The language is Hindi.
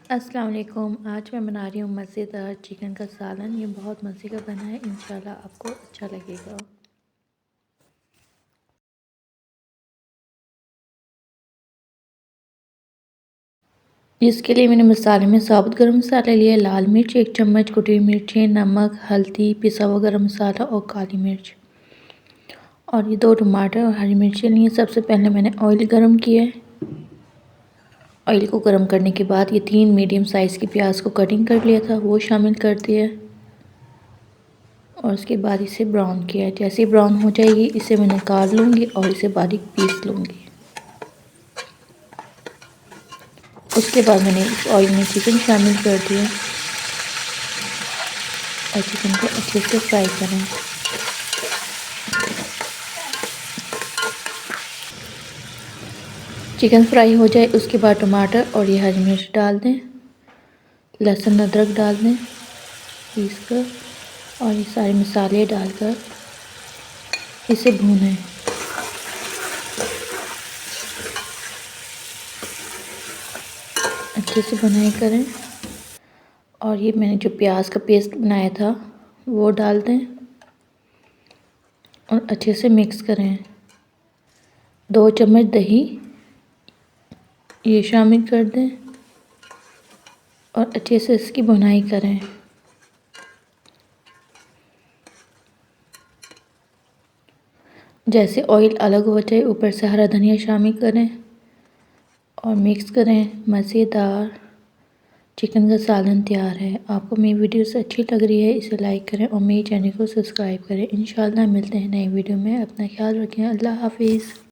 अस्सलाम वालेकुम। आज मैं बना रही हूँ मज़ेदार चिकन का सालन। ये बहुत मज़े का बना है, इंशाल्लाह आपको अच्छा लगेगा। इसके लिए मैंने मसाले में साबुत गरम मसाला लिया, लाल मिर्च 1 चम्मच, कुटी हुई मिर्चें, नमक, हल्दी, पिसा हुआ गरम मसाला और काली मिर्च, और ये 2 टमाटर और हरी मिर्चें लिए। सबसे पहले मैंने ऑयल गरम किया है। ऑयल को गरम करने के बाद ये 3 मीडियम साइज़ की प्याज को कटिंग कर लिया था, वो शामिल कर दिया और उसके बाद इसे ब्राउन किया है। जैसे ही ब्राउन हो जाएगी इसे मैं निकाल लूँगी और इसे बारीक पीस लूँगी। उसके बाद मैंने इस ऑयल में चिकन शामिल कर दिया और चिकन को अच्छे से फ्राई करें। चिकन फ्राई हो जाए उसके बाद टमाटर और ये हरी मिर्च डाल दें, लहसुन अदरक डाल दें पीस कर, और ये सारे मसाले डालकर इसे भूनें। अच्छे से भुनाई करें और ये मैंने जो प्याज का पेस्ट बनाया था वो डाल दें और अच्छे से मिक्स करें। 2 चम्मच दही ये शामिल कर दें और अच्छे से इसकी भुनाई करें। जैसे ऑयल अलग हो जाए ऊपर से हरा धनिया शामिल करें और मिक्स करें। मज़ेदार चिकन का सालन तैयार है। आपको मेरी वीडियोस अच्छी लग रही है इसे लाइक करें और मेरे चैनल को सब्सक्राइब करें। इंशाल्लाह मिलते हैं नई वीडियो में। अपना ख्याल रखें। अल्लाह हाफिज़।